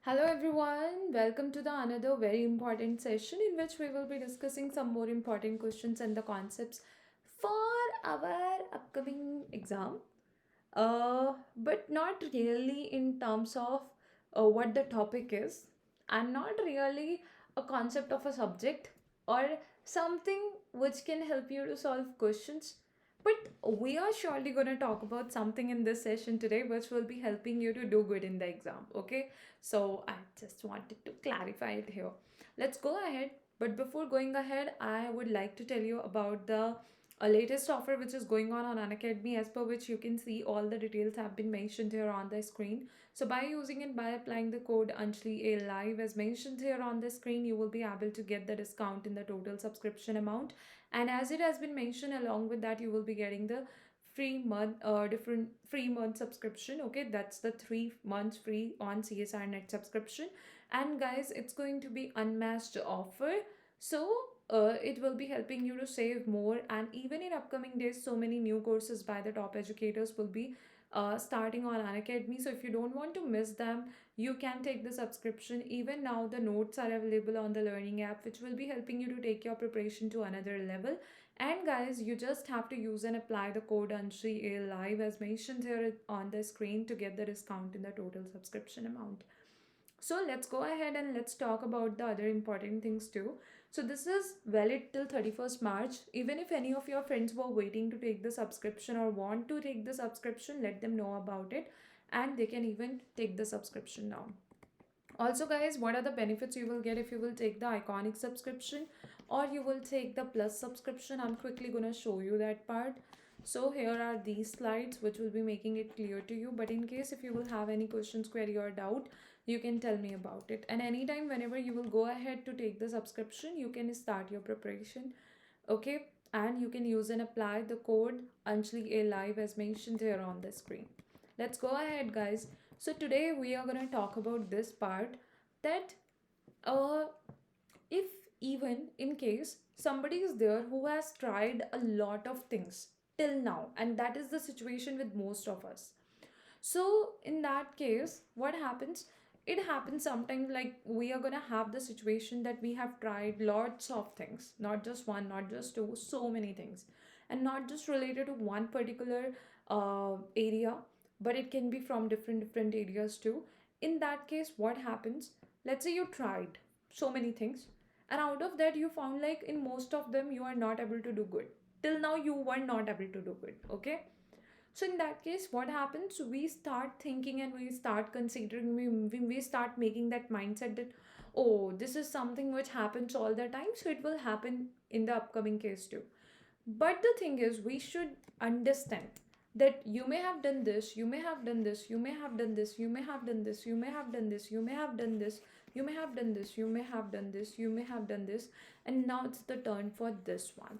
Hello everyone, welcome to the another very important session in which we will be discussing some more important questions and the concepts for our upcoming exam. But not really in terms of what the topic is, and not really a concept of a subject or something which can help you to solve questions. But we are surely going to talk about something in this session today which will be helping you to do good in the exam. Okay, so I just wanted to clarify it here. Let's go ahead. But before going ahead, I would like to tell you about the latest offer which is going on Unacademy, as per which you can see all the details have been mentioned here on the screen. So by using it, by applying the code Anjali A Live as mentioned here on the screen, you will be able to get the discount in the total subscription amount. And as it has been mentioned, along with that, you will be getting the different free month subscription. Okay, that's the 3 months free on CSR net subscription. And guys, it's going to be unmatched offer. So it will be helping you to save more, and even in upcoming days so many new courses by the top educators will be starting on Unacademy. So if you don't want to miss them, you can take the subscription. Even now the notes are available on the learning app, which will be helping you to take your preparation to another level. And guys, you just have to use and apply the code Anshri A Live as mentioned here on the screen to get the discount in the total subscription amount. So let's go ahead and let's talk about the other important things too. So this is valid till 31st March. Even if any of your friends were waiting to take the subscription or want to take the subscription, let them know about it and they can even take the subscription now. Also guys, what are the benefits you will get if you will take the iconic subscription or you will take the plus subscription? I'm quickly going to show you that part. So here are these slides which will be making it clear to you, but in case if you will have any questions, query or doubt, you can tell me about it. And anytime whenever you will go ahead to take the subscription, you can start your preparation. Okay, and you can use and apply the code Anjali A Live as mentioned here on the screen. Let's go ahead guys. So today we are going to talk about this part, that uh if even in case somebody is there who has tried a lot of things till now, and that is the situation with most of us. So in that case, what happens? It happens sometimes like we are gonna have the situation that we have tried lots of things, not just one, not just two, so many things, and not just related to one particular area, but it can be from different areas too. In that case, what happens? Let's say you tried so many things, and out of that you found like in most of them you are not able to do good. Till now you were not able to do good. Okay, so in that case, what happens? We start thinking and we start considering, we start making that mindset that, oh, this is something which happens all the time, so it will happen in the upcoming case too. But the thing is, we should understand that you may have done this, you may have done this, you may have done this, you may have done this, you may have done this, you may have done this, you may have done this, you may have done this, you may have done this, and now it's the turn for this one.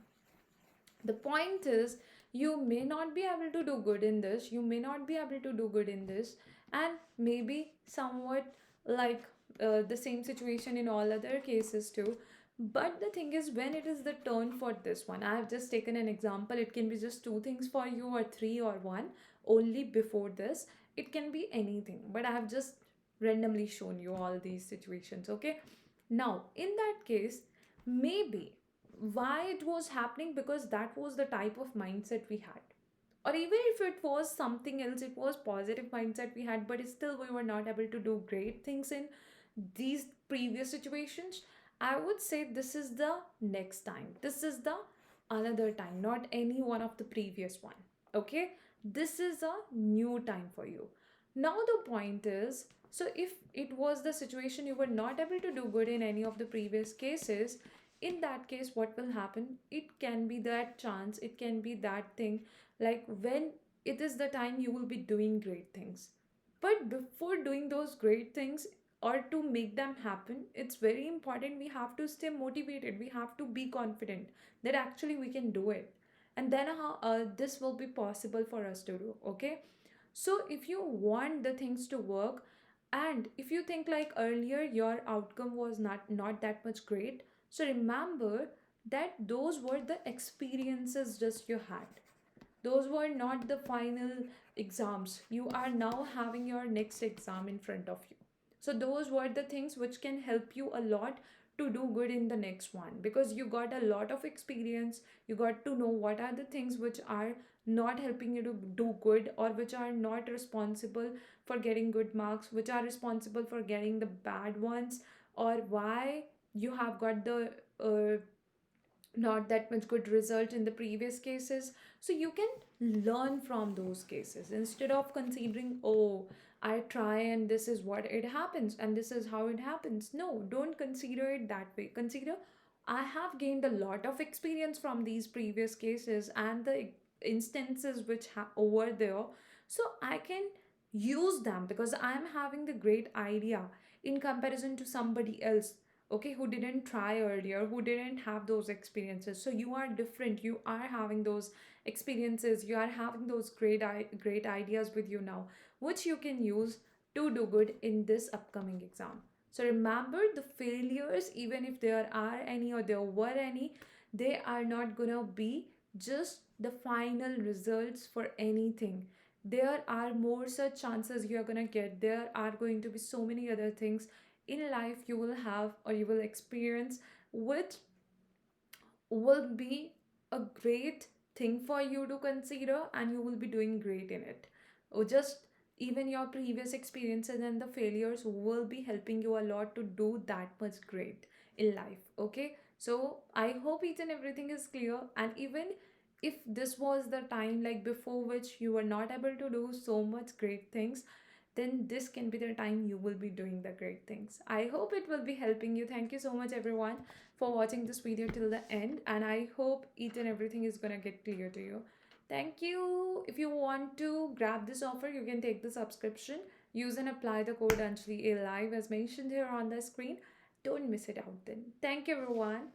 The point is, you may not be able to do good in this, you may not be able to do good in this, and maybe somewhat like the same situation in all other cases too. But the thing is, when it is the turn for this one, I have just taken an example. It can be just two things for you, or three, or one. Only before this, it can be anything, but I have just randomly shown you all these situations. Okay, now in that case, maybe why it was happening, because that was the type of mindset we had. Or even if it was something else, it was positive mindset we had, but still we were not able to do great things in these previous situations. I would say this is the next time, this is the another time, not any one of the previous one. Okay, this is a new time for you. Now the point is, so if it was the situation you were not able to do good in any of the previous cases, in that case what will happen? It can be that chance, it can be that thing, like when it is the time you will be doing great things. But before doing those great things, or to make them happen, it's very important we have to stay motivated, we have to be confident that actually we can do it. And then how this will be possible for us to do. Okay, so if you want the things to work, and if you think like earlier your outcome was not that much great, so remember that those were the experiences just you had. Those were not the final exams. You are now having your next exam in front of you. So those were the things which can help you a lot to do good in the next one, because you got a lot of experience. You got to know what are the things which are not helping you to do good, or which are not responsible for getting good marks, which are responsible for getting the bad ones, or why you have got the not that much good result in the previous cases. So you can learn from those cases instead of considering, oh, I try and this is what it happens and this is how it happens. No, don't consider it that way. Consider, I have gained a lot of experience from these previous cases and the instances which over there, so I can use them because I'm having the great idea in comparison to somebody else, okay, who didn't try earlier, who didn't have those experiences. So you are different, you are having those experiences, you are having those great ideas with you now, which you can use to do good in this upcoming exam. So remember, the failures, even if there are any or there were any, they are not gonna be just the final results for anything. There are more such chances you are gonna get. There are going to be so many other things in life you will have or you will experience, which will be a great thing for you to consider, and you will be doing great in it. Or just even your previous experiences and the failures will be helping you a lot to do that much great in life. Okay, so I hope each and everything is clear. And even if this was the time like before which you were not able to do so much great things, then this can be the time you will be doing the great things. I hope it will be helping you. Thank you so much, everyone, for watching this video till the end, and I hope each and everything is gonna get clear to you. Thank you. If you want to grab this offer, you can take the subscription. Use and apply the code Anjali Live as mentioned here on the screen. Don't miss it out then. Thank you, everyone.